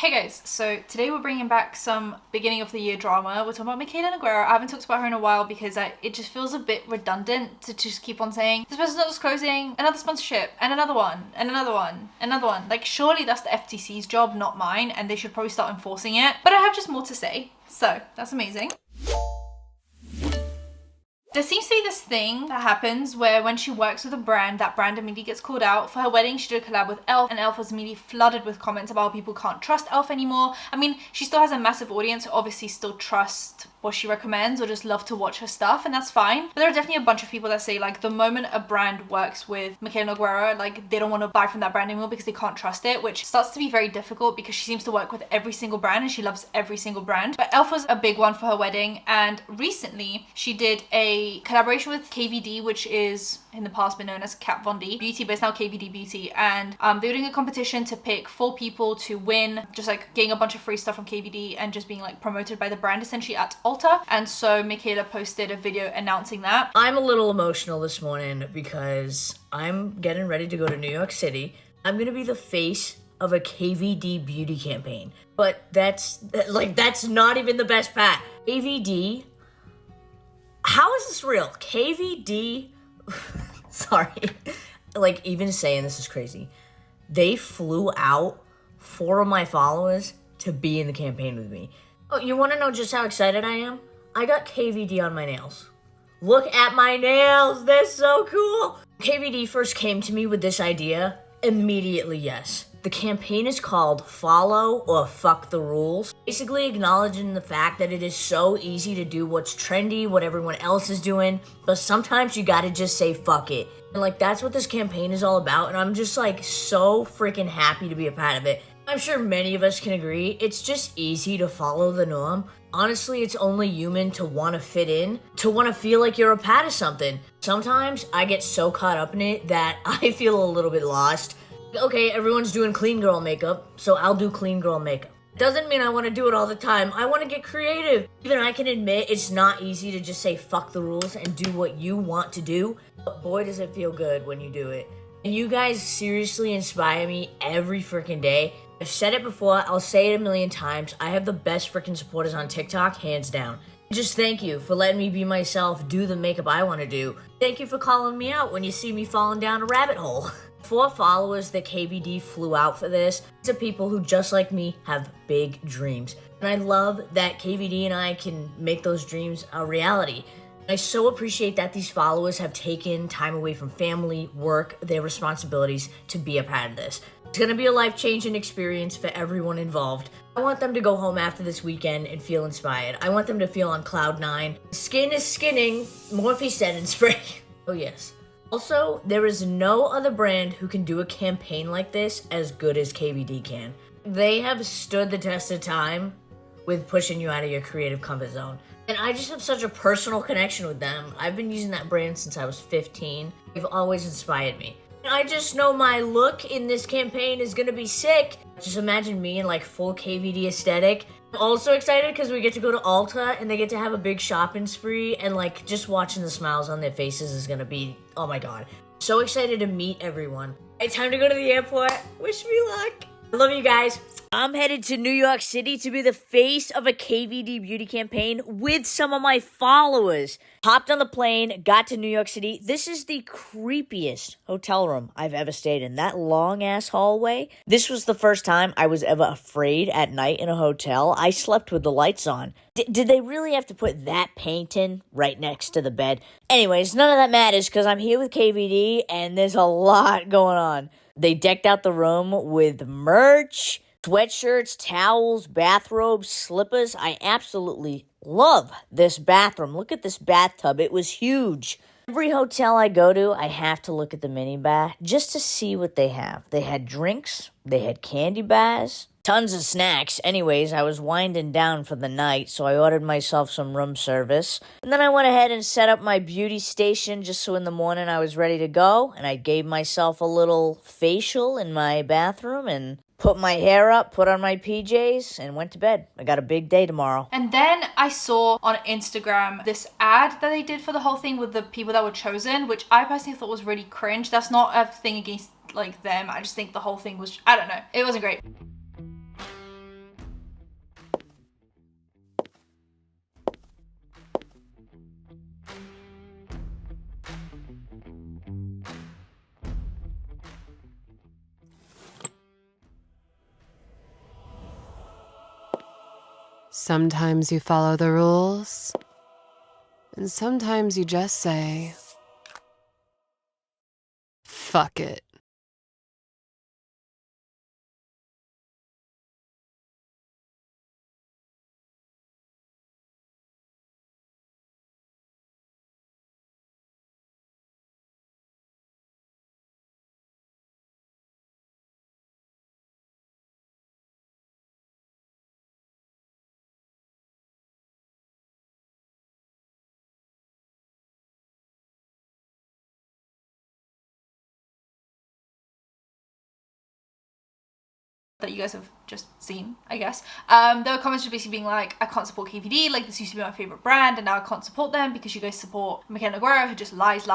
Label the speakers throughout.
Speaker 1: Hey guys, so today we're bringing back some beginning of the year drama. We're talking about Mikayla Nogueira. I haven't talked about her in a while because it just feels a bit redundant to just keep on saying this person's not disclosing another sponsorship and another one and another one, another one. Like surely that's the FTC's job, not mine, and they should probably start enforcing it. But I have just more to say, so that's amazing. There seems to be this thing that happens where when she works with a brand, that brand immediately gets called out. For her wedding, she did a collab with e.l.f. and e.l.f. was immediately flooded with comments about how people can't trust e.l.f. anymore. I mean, she still has a massive audience who obviously still trust what she recommends or just love to watch her stuff, and that's fine. But there are definitely a bunch of people that say like the moment a brand works with Mikayla Nogueira, like they don't want to buy from that brand anymore because they can't trust it, which starts to be very difficult because she seems to work with every single brand and she loves every single brand. But e.l.f. was a big one for her wedding, and recently she did a collaboration with KVD, which is in the past been known as Kat Von D Beauty, but it's now KVD Beauty, and they were doing a competition to pick 4 people to win, just like getting a bunch of free stuff from KVD and just being like promoted by the brand essentially at Ulta. And so Mikayla posted a video announcing that.
Speaker 2: I'm a little emotional this morning because I'm getting ready to go to New York City. I'm gonna be the face of a KVD beauty campaign, but that's not even the best part. KVD, how is this real? KVD, sorry, like even saying this is crazy. They flew out 4 of my followers to be in the campaign with me. Oh, you wanna know just how excited I am? I got KVD on my nails. Look at my nails, they're so cool. KVD first came to me with this idea, immediately yes. The campaign is called Follow or Fuck the Rules. Basically acknowledging the fact that it is so easy to do what's trendy, what everyone else is doing, but sometimes you gotta just say fuck it. And like that's what this campaign is all about, and I'm just like so freaking happy to be a part of it. I'm sure many of us can agree, it's just easy to follow the norm. Honestly, it's only human to want to fit in, to want to feel like you're a part of something. Sometimes I get so caught up in it that I feel a little bit lost. Okay, everyone's doing clean girl makeup, so I'll do clean girl makeup. Doesn't mean I want to do it all the time. I want to get creative. Even I can admit it's not easy to just say fuck the rules and do what you want to do, but boy does it feel good when you do it. And you guys seriously inspire me every freaking day. I've said it before, I'll say it a million times. I have the best freaking supporters on TikTok, hands down. Just thank you for letting me be myself, do the makeup I want to do. Thank you for calling me out when you see me falling down a rabbit hole. 4 followers that KVD flew out for this to people who, just like me, have big dreams. And I love that KVD and I can make those dreams a reality. I so appreciate that these followers have taken time away from family, work, their responsibilities to be a part of this. It's gonna be a life-changing experience for everyone involved. I want them to go home after this weekend and feel inspired. I want them to feel on cloud 9. Skin is skinning, Morphe said in spring. Oh yes. Also, there is no other brand who can do a campaign like this as good as KVD can. They have stood the test of time with pushing you out of your creative comfort zone. And I just have such a personal connection with them. I've been using that brand since I was 15. They've always inspired me. I just know my look in this campaign is gonna be sick. Just imagine me in like full KVD aesthetic. I'm also excited because we get to go to Ulta and they get to have a big shopping spree, and like just watching the smiles on their faces is gonna be, oh my god. So excited to meet everyone. It's time to go to the airport. Wish me luck. I love you guys. I'm headed to New York City to be the face of a KVD beauty campaign with some of my followers. Hopped on the plane, got to New York City. This is the creepiest hotel room I've ever stayed in. That long-ass hallway. This was the first time I was ever afraid at night in a hotel. I slept with the lights on. Did they really have to put that painting right next to the bed? Anyways, none of that matters because I'm here with KVD and there's a lot going on. They decked out the room with merch, sweatshirts, towels, bathrobes, slippers. I absolutely love this bathroom. Look at this bathtub. It was huge. Every hotel I go to, I have to look at the minibar just to see what they have. They had drinks. They had candy bars. Tons of snacks. Anyways, I was winding down for the night, so I ordered myself some room service. And then I went ahead and set up my beauty station just so in the morning I was ready to go. And I gave myself a little facial in my bathroom and put my hair up, put on my PJs, and went to bed. I got a big day tomorrow.
Speaker 1: And then I saw on Instagram this ad that they did for the whole thing with the people that were chosen, which I personally thought was really cringe. That's not a thing against like them. I just think the whole thing was, I don't know. It wasn't great.
Speaker 3: Sometimes you follow the rules, and sometimes you just say, fuck it.
Speaker 1: that you guys have just seen, I guess. There were comments just basically being like, I can't support KVD, like this used to be my favorite brand and now I can't support them because you guys support Mikayla Nogueira, who just lies,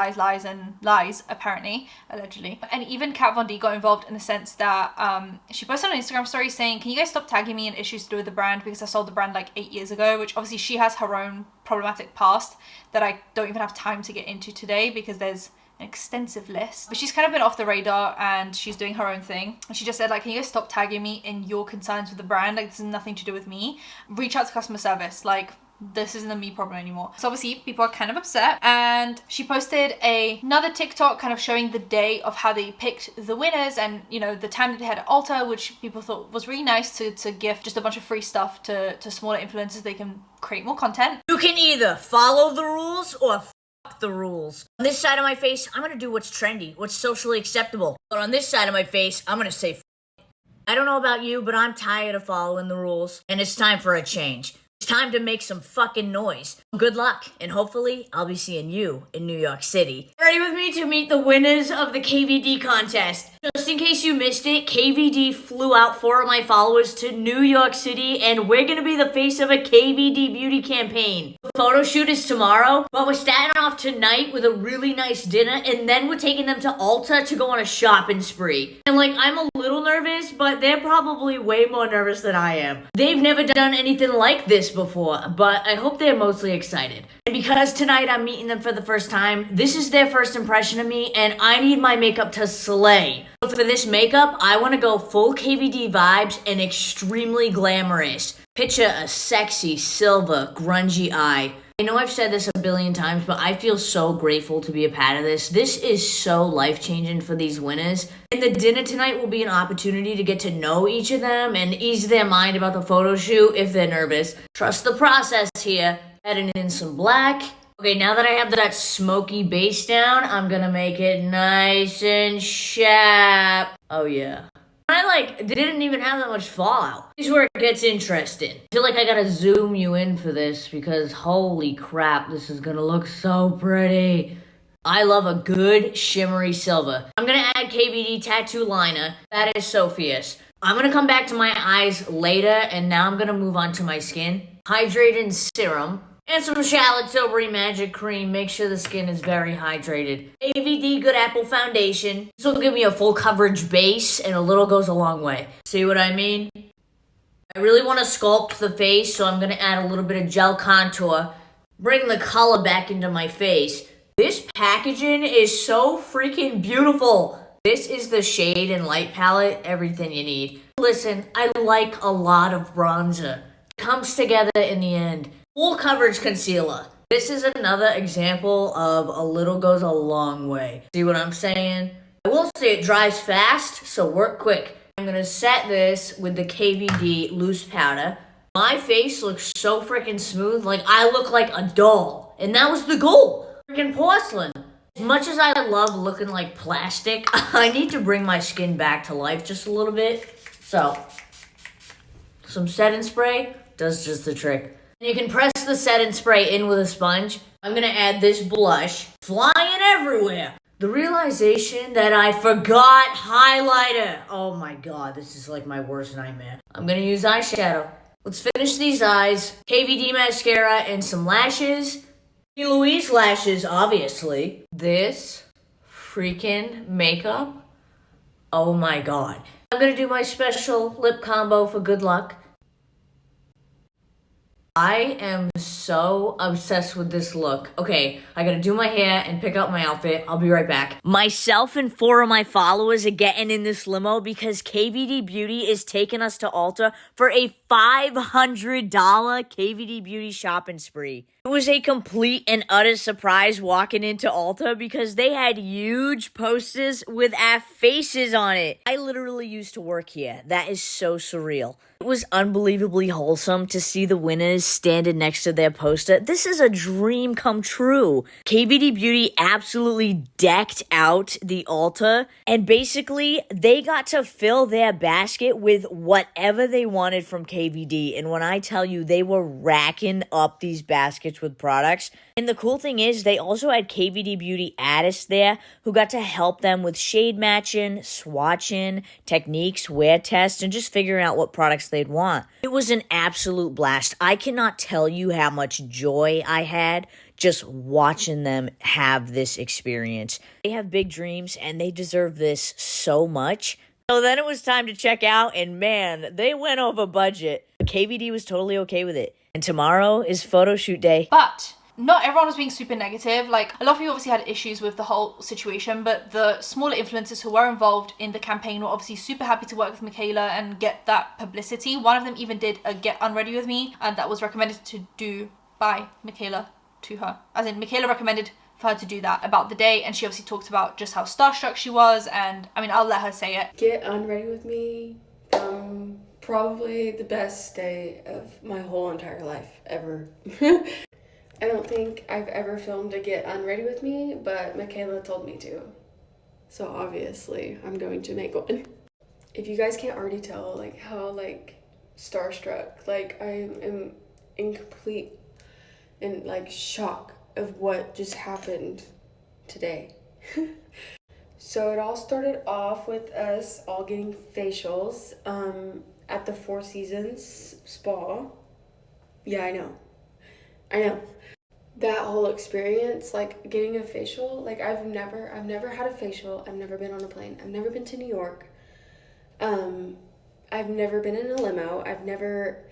Speaker 1: apparently, allegedly. And even Kat Von D got involved in the sense that she posted on Instagram story saying, can you guys stop tagging me in issues to do with the brand because I sold the brand like 8 years ago, which obviously she has her own problematic past that I don't even have time to get into today because there's an extensive list. But she's kind of been off the radar and she's doing her own thing. And she just said like, can you guys stop tagging me in your concerns with the brand? Like this has nothing to do with me. Reach out to customer service. Like this isn't a me problem anymore. So obviously people are kind of upset, and she posted another TikTok kind of showing the day of how they picked the winners and, you know, the time that they had at Ulta, which people thought was really nice to gift just a bunch of free stuff to smaller influencers. They can create more content.
Speaker 2: You can either follow the rules or the rules. On this side of my face, I'm gonna do what's trendy, what's socially acceptable. But on this side of my face, I'm gonna say I don't know about you, but I'm tired of following the rules, and it's time for a change. It's time to make some fucking noise. Good luck, and hopefully I'll be seeing you in New York City. Ready with me to meet the winners of the KVD contest. Just in case you missed it, KVD flew out 4 of my followers to New York City, and we're gonna be the face of a KVD Beauty campaign. The photo shoot is tomorrow, but we're starting off tonight with a really nice dinner, and then we're taking them to Ulta to go on a shopping spree. And like, I'm a little nervous, but they're probably way more nervous than I am. They've never done anything like this before, but I hope they're mostly excited. And because tonight I'm meeting them for the first time, this is their first impression of me, and I need my makeup to slay. So for this makeup, I want to go full KVD vibes and extremely glamorous. Picture a sexy, silver, grungy eye. I know I've said this a billion times, but I feel so grateful to be a part of this. This is so life-changing for these winners. And the dinner tonight will be an opportunity to get to know each of them and ease their mind about the photo shoot if they're nervous. Trust the process here. Adding in some black. Okay, now that I have that smoky base down, I'm gonna make it nice and sharp. Oh yeah. I didn't even have that much fallout. This is where it gets interesting. I feel like I gotta zoom you in for this because holy crap, this is gonna look so pretty. I love a good shimmery silver. I'm gonna add KVD tattoo liner. That is so fierce. I'm gonna come back to my eyes later, and now I'm gonna move on to my skin. Hydrating serum. And some Charlotte Tilbury Magic Cream. Make sure the skin is very hydrated. KVD Good Apple Foundation. This will give me a full coverage base, and a little goes a long way. See what I mean? I really want to sculpt the face, so I'm going to add a little bit of gel contour. Bring the color back into my face. This packaging is so freaking beautiful. This is the shade and light palette, everything you need. Listen, I like a lot of bronzer. It comes together in the end. Full coverage concealer. This is another example of a little goes a long way. See what I'm saying? I will say it dries fast, so work quick. I'm gonna set this with the KVD loose powder. My face looks so freaking smooth, like I look like a doll. And that was the goal. Freaking porcelain. As much as I love looking like plastic, I need to bring my skin back to life just a little bit. So, some setting spray does just the trick. You can press the setting spray in with a sponge. I'm gonna add this blush, flying everywhere. The realization that I forgot highlighter. Oh my god, this is like my worst nightmare. I'm gonna use eyeshadow. Let's finish these eyes. KVD mascara and some lashes. Louise lashes, obviously. This freaking makeup. Oh my god. I'm gonna do my special lip combo for good luck. I am so obsessed with this look. Okay, I gotta do my hair and pick out my outfit. I'll be right back. Myself and 4 of my followers are getting in this limo because KVD Beauty is taking us to Ulta for a $500 KVD Beauty shopping spree. It was a complete and utter surprise walking into Ulta because they had huge posters with our faces on it. I literally used to work here. That is so surreal. It was unbelievably wholesome to see the winners standing next to their poster. This is a dream come true. KVD Beauty absolutely decked out the Ulta, and basically they got to fill their basket with whatever they wanted from KVD. And when I tell you, they were racking up these baskets with products. And the cool thing is they also had KVD Beauty artists there who got to help them with shade matching, swatching, techniques, wear tests, and just figuring out what products they'd want. It was an absolute blast. I cannot tell you how much joy I had just watching them have this experience. They have big dreams and they deserve this so much. So then it was time to check out, and man, they went over budget. KVD was totally okay with it. And tomorrow is photo shoot day.
Speaker 1: But not everyone was being super negative. Like, a lot of people obviously had issues with the whole situation, but the smaller influencers who were involved in the campaign were obviously super happy to work with Mikayla and get that publicity. One of them even did a Get Unready With Me, and that was recommended to do by Mikayla to her. As in, Mikayla recommended for her to do that about the day, and she obviously talked about just how starstruck she was, and I mean, I'll let her say it.
Speaker 4: Get Unready With Me, probably the best day of my whole entire life ever. I don't think I've ever filmed a Get Unready With Me, but Mikayla told me to. So obviously I'm going to make one. If you guys can't already tell like how like starstruck, like I am in complete and like shock of what just happened today. So it all started off with us all getting facials at the Four Seasons spa. Yeah, I know. That whole experience, like getting a facial, like I've never had a facial. I've never been on a plane. I've never been to New York. I've never been in a limo. I've never,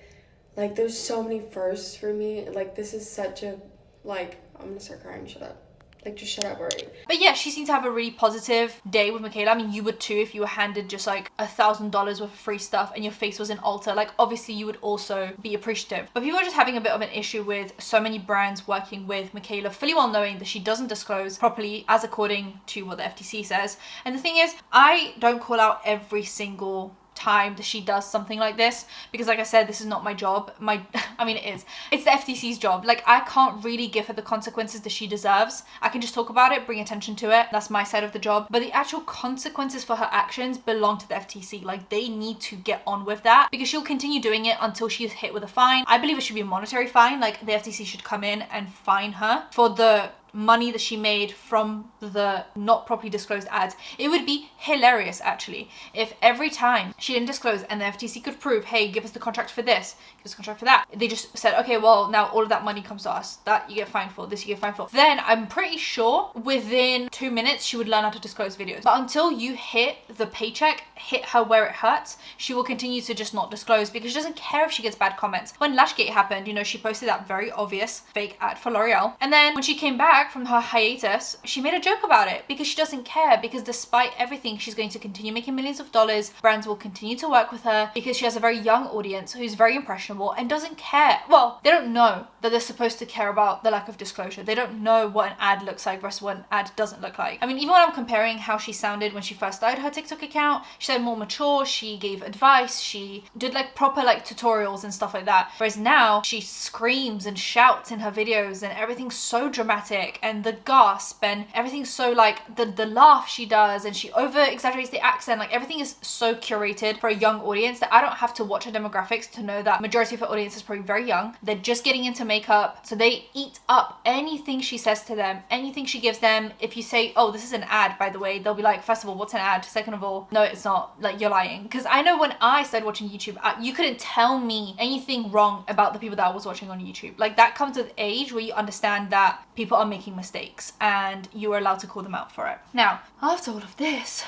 Speaker 4: like, there's so many firsts for me. Like, this is such a, like, I'm gonna start crying. Shut up. Like, just shut up already.
Speaker 1: But yeah, she seemed to have a really positive day with Mikayla. I mean, you would too if you were handed just like $1,000 worth of free stuff and your face was in Ulta. Like, obviously you would also be appreciative. But people are just having a bit of an issue with so many brands working with Mikayla, fully well knowing that she doesn't disclose properly as according to what the FTC says. And the thing is, I don't call out every single time that she does something like this, because like I said, this is not my job. I mean, it is. It's the FTC's job. Like, I can't really give her the consequences that she deserves. I can just talk about it, bring attention to it. That's my side of the job. But the actual consequences for her actions belong to the FTC. Like, they need to get on with that, because she'll continue doing it until she's hit with a fine. I believe it should be a monetary fine. Like, the FTC should come in and fine her for the money that she made from the not properly disclosed ads. It would be hilarious actually if every time she didn't disclose and the FTC could prove, hey, give us the contract for this, give us the contract for that, they just said, okay, well, now all of that money comes to us, that you get fined for, this you get fined for, then I'm pretty sure within 2 minutes she would learn how to disclose videos. But until you hit the paycheck, hit her where it hurts, she will continue to just not disclose, because she doesn't care if she gets bad comments. When Lashgate happened, you know, she posted that very obvious fake ad for L'Oreal, and then when she came back from her hiatus, she made a joke about it, because she doesn't care, because despite everything, she's going to continue making millions of dollars. Brands will continue to work with her because she has a very young audience who's very impressionable and doesn't care. Well, they don't know that they're supposed to care about the lack of disclosure. They don't know what an ad looks like versus what an ad doesn't look like. I mean, even when I'm comparing how she sounded when she first started her TikTok account, she sounded more mature, she gave advice, she did like proper like tutorials and stuff like that. Whereas now she screams and shouts in her videos and everything's so dramatic, and the gasp and everything's so like the laugh she does, and she over exaggerates the accent. Like, everything is so curated for a young audience that I don't have to watch her demographics to know that majority of her audience is probably very young. They're just getting into makeup, so they eat up anything she says to them, anything she gives them. If you say, oh, this is an ad, by the way, they'll be like, first of all, what's an ad? Second of all, no, it's not. Like, you're lying. Because I know when I started watching YouTube, you couldn't tell me anything wrong about the people that I was watching on YouTube. Like, that comes with age, where you understand that people are making mistakes and you are allowed to call them out for it. Now, after all of this,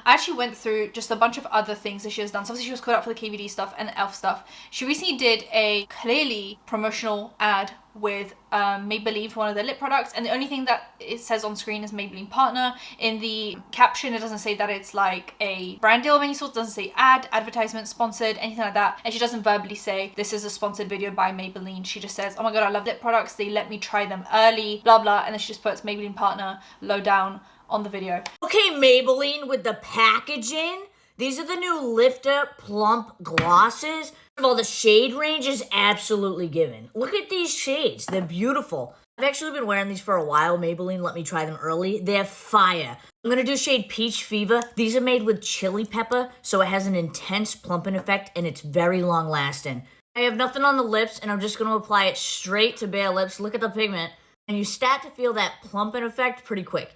Speaker 1: I actually went through just a bunch of other things that she has done. So obviously she was called out for the KVD stuff and the e.l.f. stuff. She recently did a clearly promotional ad with Maybelline for one of their lip products, and the only thing that it says on screen is Maybelline partner. In the caption, it doesn't say that it's like a brand deal of any sort. It doesn't say ad, advertisement, sponsored, anything like that. And she doesn't verbally say this is a sponsored video by Maybelline. She just says, oh my god, I love lip products, they let me try them early, blah blah, and then she just puts Maybelline partner low down on the video.
Speaker 2: Okay, Maybelline, with the packaging. These are the new Lifter Plump Glosses. Well, the shade range is absolutely given. Look at these shades. They're beautiful. I've actually been wearing these for a while. Maybelline let me try them early. They're fire. I'm going to do shade Peach Fever. These are made with chili pepper, so it has an intense plumping effect, and it's very long lasting. I have nothing on the lips, and I'm just going to apply it straight to bare lips. Look at the pigment. And you start to feel that plumping effect pretty quick.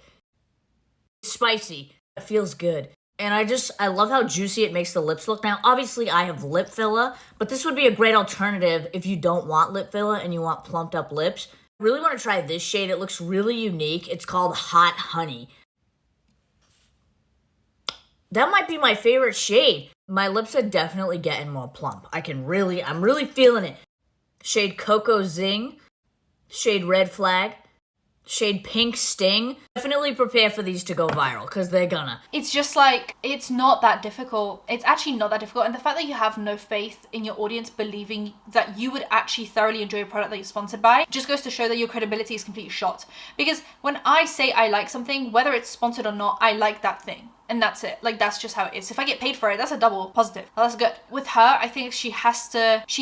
Speaker 2: It's spicy. It feels good. And I love how juicy it makes the lips look. Now, obviously, I have lip filler, but this would be a great alternative if you don't want lip filler and you want plumped up lips. I really want to try this shade. It looks really unique. It's called Hot Honey. That might be my favorite shade. My lips are definitely getting more plump. I'm really feeling it. Shade Cocoa Zing. Shade Red Flag. Shade Pink Sting. Definitely prepare for these to go viral, because they're gonna.
Speaker 1: It's just like, it's not that difficult. It's actually not that difficult. And the fact that you have no faith in your audience believing that you would actually thoroughly enjoy a product that you're sponsored by just goes to show that your credibility is completely shot. Because when I say I like something, whether it's sponsored or not, I like that thing. And that's it. Like, that's just how it is. If I get paid for it, that's a double positive. Oh, that's good. With her, I think she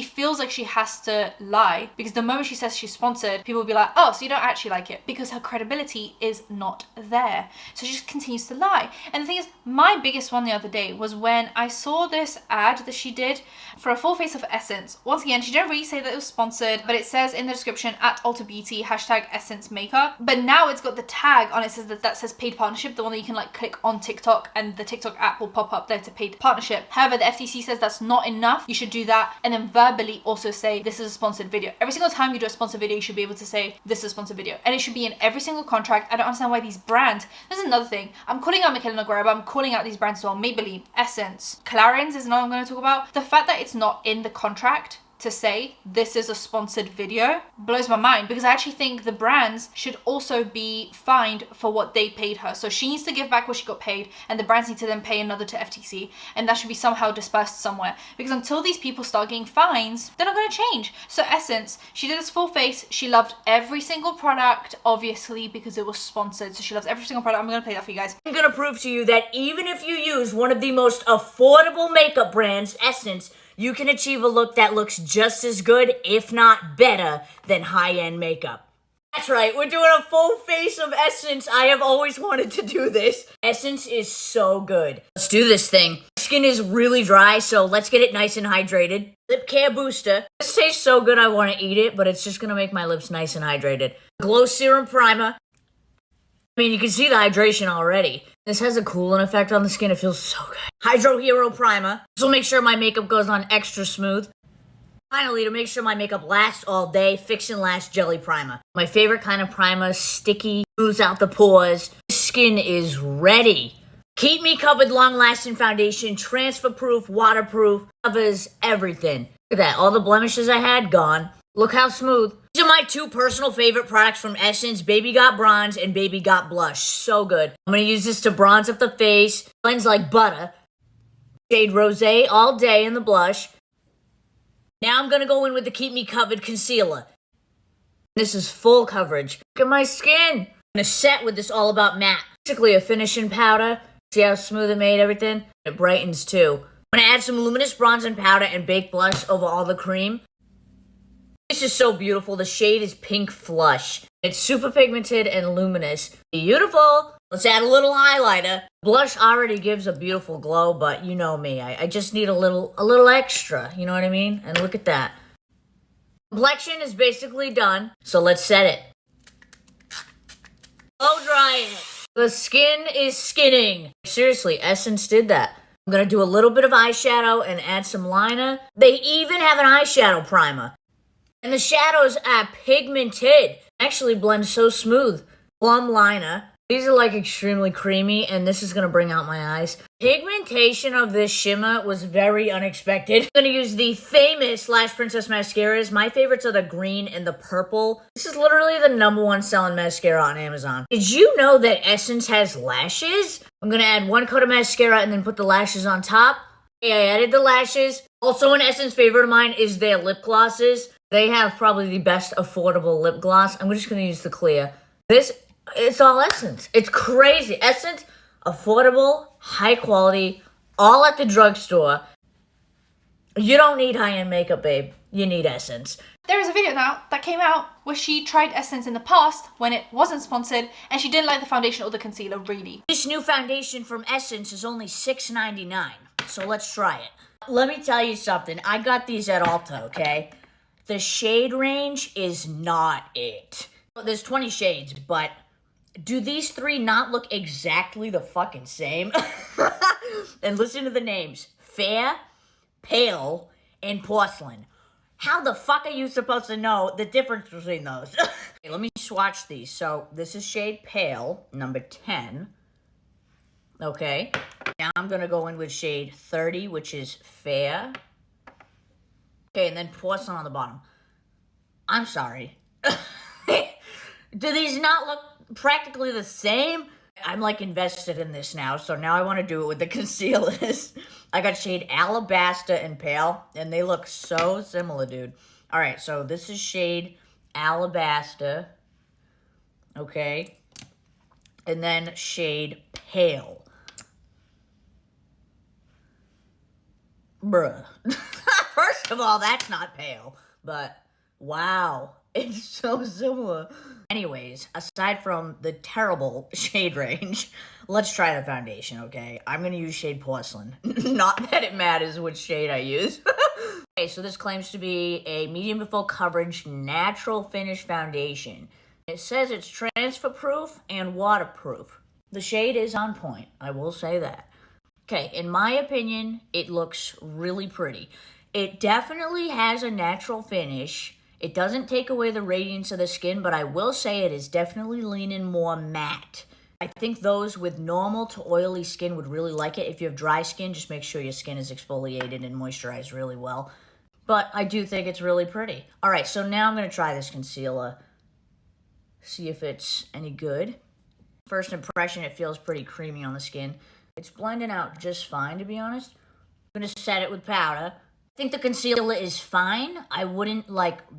Speaker 1: feels like she has to lie, because the moment she says she's sponsored, people will be like, oh, so you don't actually like it, because her credibility is not there. So she just continues to lie. And the thing is, my biggest one the other day was when I saw this ad that she did for a full face of Essence. Once again, she didn't really say that it was sponsored, but it says in the description, @AltaBeauty, #Essence Makeup. But now it's got the tag on it, says that says paid partnership, the one that you can like click on TikTok and the TikTok app will pop up there to paid partnership. However, the FTC says that's not enough. You should do that and then verbally also say this is a sponsored video. Every single time you do a sponsored video, you should be able to say this is a sponsored video, and it should be in every single contract. I don't understand why these brands, this is another thing, I'm calling out Mikayla Nogueira, but I'm calling out these brands as well. Maybelline, Essence, Clarins is another one I'm going to talk about. The fact that it's not in the contract to say this is a sponsored video blows my mind, because I actually think the brands should also be fined for what they paid her. So she needs to give back what she got paid, and the brands need to then pay another to FTC, and that should be somehow dispersed somewhere, because until these people start getting fines, they're not going to change. So Essence, she did this full face. She loved every single product, obviously, because it was sponsored. So she loves every single product. I'm going to play that for you guys.
Speaker 2: I'm going to prove to you that even if you use one of the most affordable makeup brands, Essence, you can achieve a look that looks just as good, if not better, than high-end makeup. That's right, we're doing a full face of Essence. I have always wanted to do this. Essence is so good. Let's do this thing. Skin is really dry, so let's get it nice and hydrated. Lip Care Booster. This tastes so good I want to eat it, but it's just going to make my lips nice and hydrated. Glow Serum Primer. I mean, you can see the hydration already. This has a cooling effect on the skin. It feels so good. Hydro Hero Primer. This will make sure my makeup goes on extra smooth. Finally, to make sure my makeup lasts all day, Fix and Last Jelly Primer. My favorite kind of primer, sticky, smooths out the pores. Skin is ready. Keep Me Covered Long Lasting Foundation, transfer proof, waterproof, covers everything. Look at that, all the blemishes I had, gone. Look how smooth. These are my two personal favorite products from Essence, Baby Got Bronze and Baby Got Blush. So good. I'm going to use this to bronze up the face, blends like butter. Shade Rosé all day in the blush. Now I'm going to go in with the Keep Me Covered Concealer. This is full coverage. Look at my skin. I'm going to set with this All About Matte. Basically a finishing powder. See how smooth it made everything? It brightens too. I'm going to add some luminous bronzing powder and baked blush over all the cream. This is so beautiful. The shade is Pink Flush. It's super pigmented and luminous. Beautiful. Let's add a little highlighter. Blush already gives a beautiful glow, but you know me. I just need a little extra. You know what I mean? And look at that. Complexion is basically done. So let's set it. Blow dry it. The skin is skinning. Seriously, Essence did that. I'm going to do a little bit of eyeshadow and add some liner. They even have an eyeshadow primer. And the shadows are pigmented. Actually blend so smooth. Plum liner. These are like extremely creamy, and this is gonna bring out my eyes. Pigmentation of this shimmer was very unexpected. I'm gonna use the famous Lash Princess mascaras. My favorites are the green and the purple. This is literally the #1 selling mascara on Amazon. Did you know that Essence has lashes? I'm gonna add 1 coat of mascara and then put the lashes on top. Okay, I added the lashes. Also, an Essence favorite of mine is their lip glosses. They have probably the best affordable lip gloss. I'm just gonna use the clear. It's all Essence. It's crazy. Essence, affordable, high quality, all at the drugstore. You don't need high-end makeup, babe. You need Essence.
Speaker 1: There is a video now that came out where she tried Essence in the past when it wasn't sponsored and she didn't like the foundation or the concealer, really.
Speaker 2: This new foundation from Essence is only $6.99, so let's try it. Let me tell you something. I got these at Ulta, okay? The shade range is not it. There's 20 shades, but do these 3 not look exactly the fucking same? And listen to the names. Fair, Pale, and Porcelain. How the fuck are you supposed to know the difference between those? Okay, let me swatch these. So this is shade Pale, number 10. Okay. Now I'm going to go in with shade 30, which is Fair. Okay, and then Porcelain on the bottom. I'm sorry. Do these not look practically the same? I'm like invested in this now, so now I want to do it with the concealers. I got shade Alabaster and Pale, and they look so similar, dude. All right, so this is shade Alabaster, okay, and then shade Pale. Bruh. First of all, that's not pale, but wow, it's so similar. Anyways, aside from the terrible shade range, let's try the foundation, okay? I'm gonna use shade Porcelain. Not that it matters which shade I use. Okay, so this claims to be a medium to full coverage natural finish foundation. It says it's transfer proof and waterproof. The shade is on point, I will say that. Okay, in my opinion, it looks really pretty. It definitely has a natural finish. It doesn't take away the radiance of the skin, but I will say it is definitely leaning more matte. I think those with normal to oily skin would really like it. If you have dry skin, just make sure your skin is exfoliated and moisturized really well. But I do think it's really pretty. All right, so now I'm going to try this concealer. See if it's any good. First impression, it feels pretty creamy on the skin. It's blending out just fine, to be honest. I'm going to set it with powder. I think the concealer is fine. I wouldn't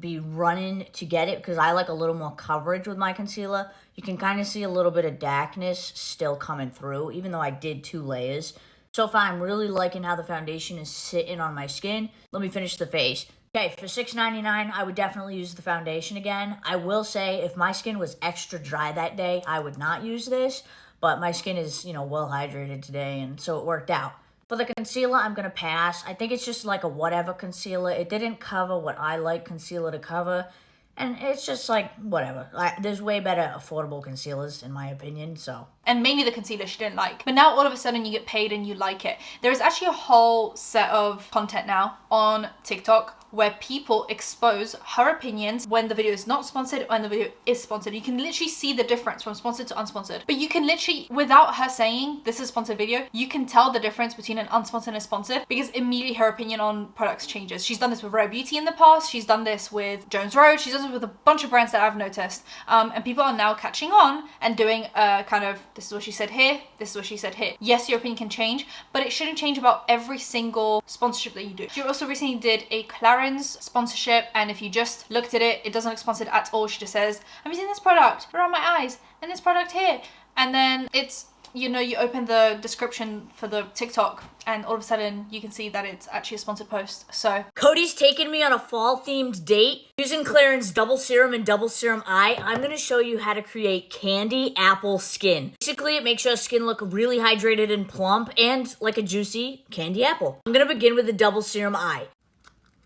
Speaker 2: be running to get it because I like a little more coverage with my concealer. You can kind of see a little bit of darkness still coming through, even though I did 2 layers. So far, I'm really liking how the foundation is sitting on my skin. Let me finish the face. Okay, for $6.99, I would definitely use the foundation again. I will say, if my skin was extra dry that day, I would not use this. But my skin is, well hydrated today, and so it worked out. For the concealer, I'm going to pass. I think it's just like a whatever concealer. It didn't cover what I like concealer to cover. And it's just like, whatever. There's way better affordable concealers, in my opinion, so.
Speaker 1: And mainly the concealer she didn't like. But now all of a sudden you get paid and you like it. There is actually a whole set of content now on TikTok where people expose her opinions when the video is not sponsored or when the video is sponsored. You can literally see the difference from sponsored to unsponsored. But you can literally, without her saying this is a sponsored video, you can tell the difference between an unsponsored and a sponsored because immediately her opinion on products changes. She's done this with Rare Beauty in the past. She's done this with Jones Road. She's done this with a bunch of brands that I've noticed. And people are now catching on and doing a kind of, this is what she said here, this is what she said here. Yes, your opinion can change, but it shouldn't change about every single sponsorship that you do. She also recently did a Clarins sponsorship, and if you just looked at it, it doesn't look sponsored at all. She just says, I'm using this product around my eyes and this product here. And then it's, you open the description for the TikTok and all of a sudden you can see that it's actually a sponsored post. So
Speaker 2: Cody's taking me on a fall themed date. Using Clarins Double Serum and Double Serum Eye, I'm going to show you how to create candy apple skin. Basically, it makes your skin look really hydrated and plump and like a juicy candy apple. I'm going to begin with the Double Serum Eye.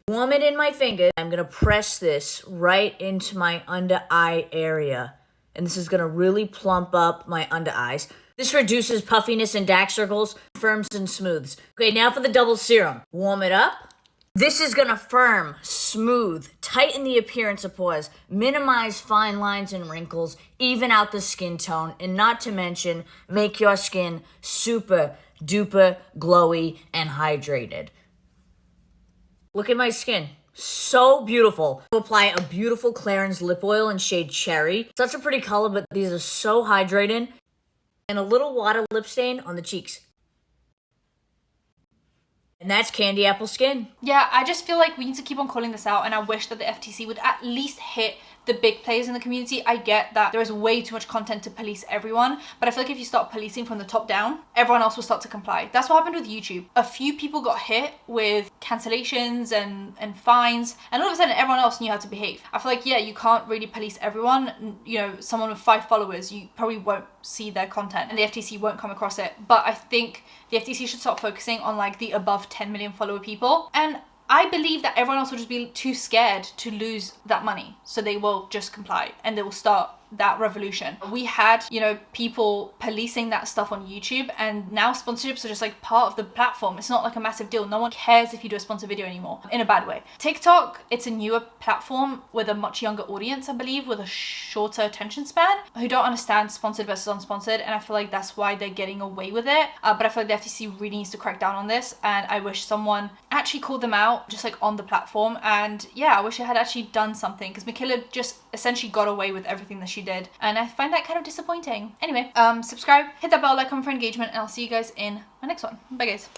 Speaker 2: Warm it in my finger. I'm going to press this right into my under eye area. And this is going to really plump up my under eyes. This reduces puffiness and dark circles, firms and smooths. Okay, now for the double serum. Warm it up. This is going to firm smooth, tighten the appearance of pores, minimize fine lines and wrinkles, even out the skin tone, and not to mention make your skin super duper glowy and hydrated. Look at my skin. So beautiful. Apply a beautiful Clarins lip oil in shade Cherry. Such a pretty color, but these are so hydrating. And a little water lip stain on the cheeks. And that's candy apple skin.
Speaker 1: Yeah, I just feel like we need to keep on calling this out, and I wish that the FTC would at least hit the big players in the community. I get that there is way too much content to police everyone, but I feel like if you start policing from the top down, everyone else will start to comply. That's what happened with YouTube. A few people got hit with cancellations and fines, and all of a sudden everyone else knew how to behave. I feel like, yeah, you can't really police everyone. You know, someone with 5 followers, you probably won't see their content and the FTC won't come across it. But I think the FTC should start focusing on like the above 10 million follower people. And I believe that everyone else will just be too scared to lose that money. So they will just comply and they will start that revolution. We had, you know, people policing that stuff on YouTube, and now sponsorships are just like part of the platform. It's not like a massive deal. No one cares if you do a sponsored video anymore, in a bad way. TikTok, it's a newer platform with a much younger audience, I believe, with a shorter attention span, who don't understand sponsored versus unsponsored, and I feel like that's why they're getting away with it. But I feel like the FTC really needs to crack down on this, and I wish someone actually called them out just like on the platform. And yeah, I wish I had actually done something, because Mikayla just essentially got away with everything that she did, and I find that kind of disappointing. Anyway, subscribe, hit that bell icon for engagement, and I'll see you guys in my next one. Bye guys.